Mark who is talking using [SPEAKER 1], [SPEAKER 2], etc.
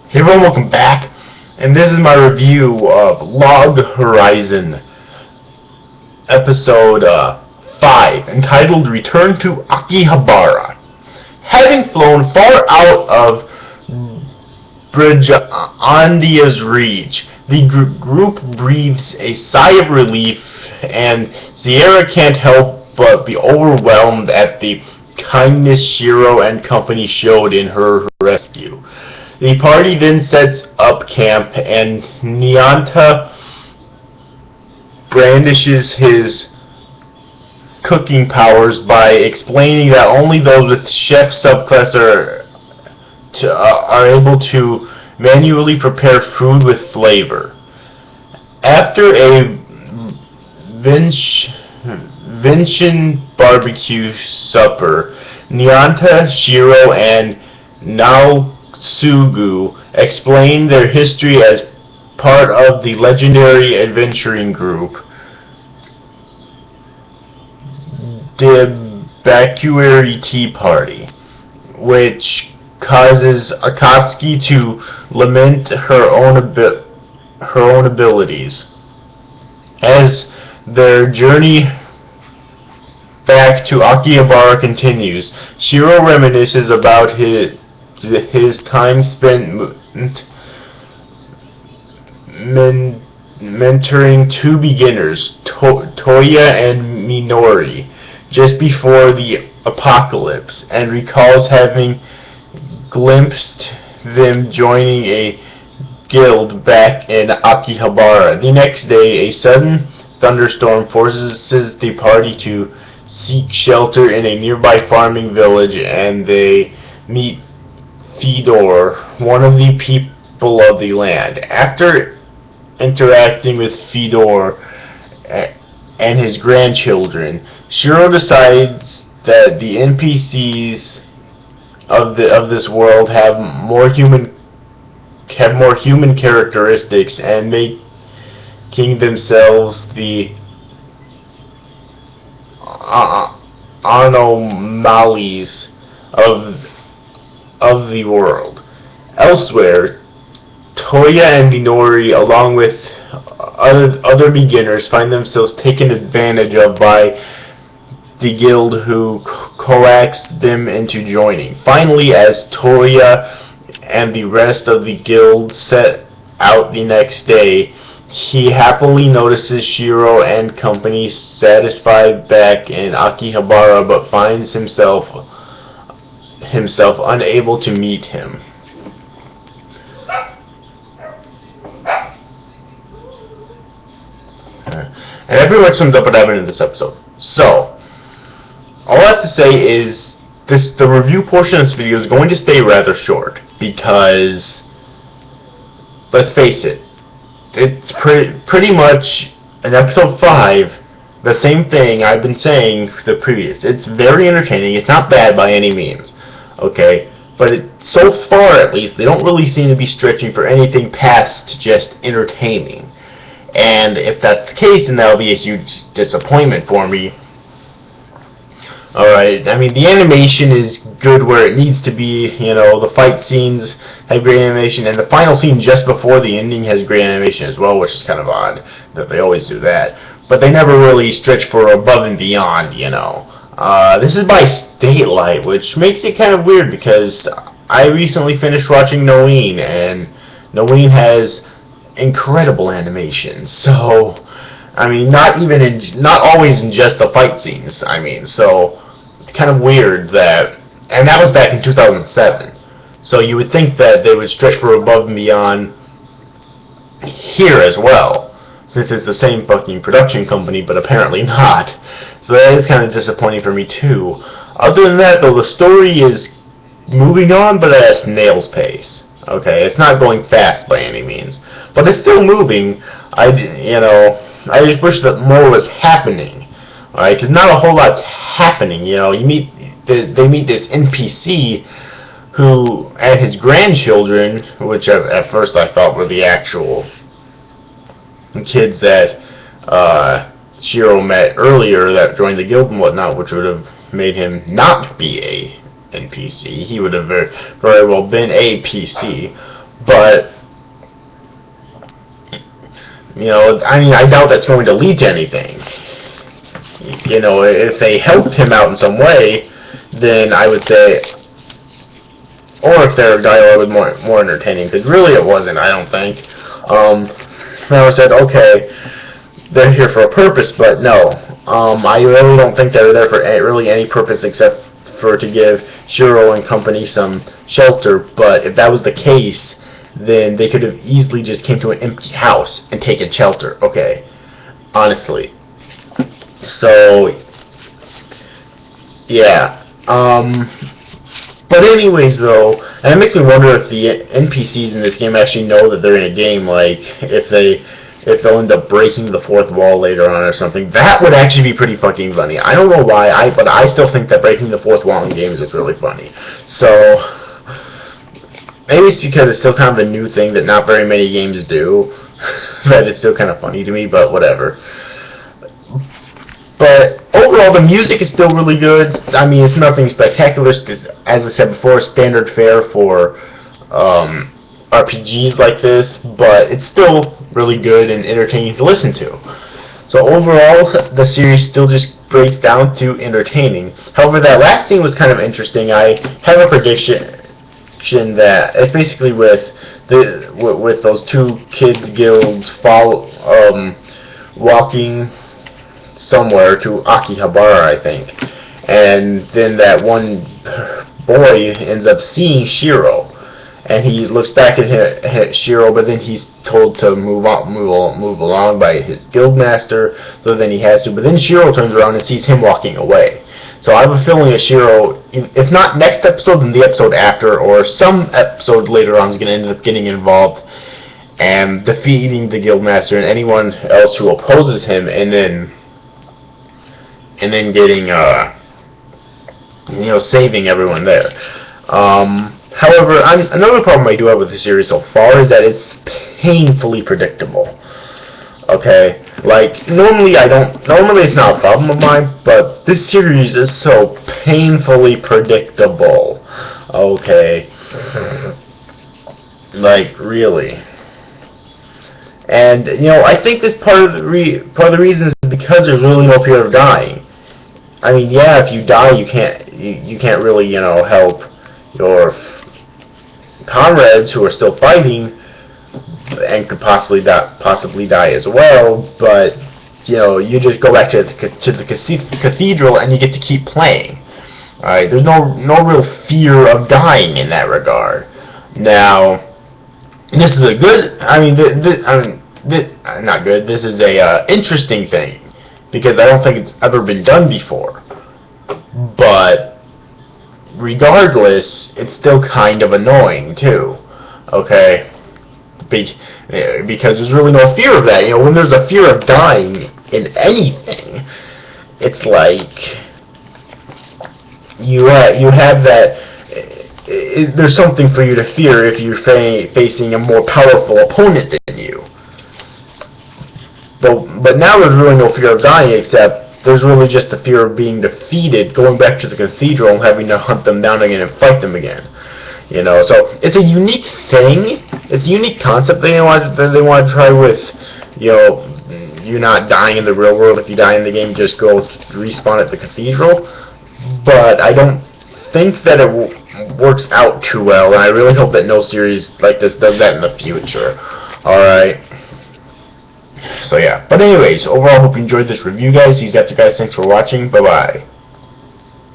[SPEAKER 1] Hey everyone, welcome back, and this is my review of Log Horizon, episode 5, entitled Return to Akihabara. Having flown far out of Brigandia's reach, the group breathes a sigh of relief, and Sierra can't help but be overwhelmed at the kindness Shiro and company showed in her rescue. The party then sets up camp, and Nyanta brandishes his cooking powers by explaining that only those with chef subclass are able to manually prepare food with flavor. After a Vincent barbecue supper, Nyanta, Shiro, and Naotsugu explain their history as part of the legendary adventuring group, the Bakuari Tea Party, which causes Akatsuki to lament her own abilities. As their journey back to Akihabara continues, Shiro reminisces about his time spent mentoring two beginners, Toya and Minori, just before the apocalypse, and recalls having glimpsed them joining a guild back in Akihabara. The next day, a sudden thunderstorm forces the party to seek shelter in a nearby farming village, and they meet Fedor, one of the people of the land. After interacting with Fedor and his grandchildren, Shiro decides that the NPCs of this world have more human characteristics, and making themselves the anomalies of the world. Elsewhere, Toya and Minori, along with other beginners, find themselves taken advantage of by the guild, who coaxed them into joining. Finally, as Toya and the rest of the guild set out the next day, he happily notices Shiro and company satisfied back in Akihabara, but finds himself unable to meet him. And that pretty much sums up what happened in this episode. So, all I have to say is the review portion of this video is going to stay rather short, because let's face it, it's pretty much in episode 5 the same thing I've been saying the previous. It's very entertaining. It's not bad by any means, okay? But so far, at least, they don't really seem to be stretching for anything past just entertaining. And if that's the case, then that'll be a huge disappointment for me. Alright, I mean, the animation is good where it needs to be. You know, the fight scenes have great animation, and the final scene just before the ending has great animation as well, which is kind of odd that they always do that. But they never really stretch for above and beyond, you know. This is by Statelight, which makes it kind of weird, because I recently finished watching Noeen, and Noeen has incredible animation. So, I mean, not always in just the fight scenes. I mean, so it's kind of weird that, and that was back in 2007. So you would think that they would stretch for above and beyond here as well, since it's the same fucking production company, but apparently not. So that is kind of disappointing for me too. Other than that, though, the story is moving on, but at a snail's pace. Okay, it's not going fast by any means, but it's still moving. I just wish that more was happening. Alright, because not a whole lot's happening. You know, they meet this NPC who, and his grandchildren, which at first I thought were the actual kids that Shiro met earlier that joined the guild and whatnot, which would have made him not be a NPC. He would have very well been a PC. But I mean, I doubt that's going to lead to anything. If they helped him out in some way, then I would say, or if their dialogue was more entertaining, because really it wasn't, I don't think. I said, okay, they're here for a purpose, but no. I really don't think they're there for really any purpose except for to give Shiro and company some shelter, but if that was the case, then they could have easily just came to an empty house and taken shelter, okay? Honestly. So, yeah. But anyways, though, and it makes me wonder if the NPCs in this game actually know that they're in a game, like, if they'll end up breaking the fourth wall later on or something. That would actually be pretty fucking funny. I don't know why, but I still think that breaking the fourth wall in games is really funny. So, maybe it's because it's still kind of a new thing that not very many games do, that it's still kind of funny to me, but whatever. But overall, the music is still really good. I mean, it's nothing spectacular, as I said before, standard fare for RPGs like this, but it's still really good and entertaining to listen to. So overall, the series still just breaks down to entertaining. However, that last scene was kind of interesting. I have a prediction that it's basically with those two kids guilds walking somewhere to Akihabara, I think, and then that one boy ends up seeing Shiro, and he looks back at Shiro, but then he's told to move along by his guildmaster, so then he has to, but then Shiro turns around and sees him walking away. So I have a feeling that Shiro, if not next episode, then the episode after, or some episode later on, is going to end up getting involved and defeating the guildmaster and anyone else who opposes him, and then getting, saving everyone there. However, another problem I do have with the series so far is that it's painfully predictable. Okay, like, normally it's not a problem of mine, but this series is so painfully predictable. Okay. Like, really. And, I think this part of the reason is because there's really no fear of dying. I mean, yeah, if you die, you can't really, help your comrades who are still fighting and could possibly die as well, but, you just go back to the cathedral and you get to keep playing. Alright, there's no real fear of dying in that regard. Now, this is a good, not good, this is a interesting thing, because I don't think it's ever been done before. But regardless, it's still kind of annoying too. Okay? Because there's really no fear of that. When there's a fear of dying in anything, it's like you have that. There's something for you to fear if you're facing a more powerful opponent than you. But now there's really no fear of dying, except there's really just the fear of being defeated, going back to the cathedral and having to hunt them down again and fight them again. So it's a unique thing. It's a unique concept they want to try with, you not dying in the real world. If you die in the game, just go respawn at the cathedral. But I don't think that it works out too well, and I really hope that no series like this does that in the future. Alright. So yeah. But anyways, overall, hope you enjoyed this review, guys. These guys, thanks for watching. Bye-bye.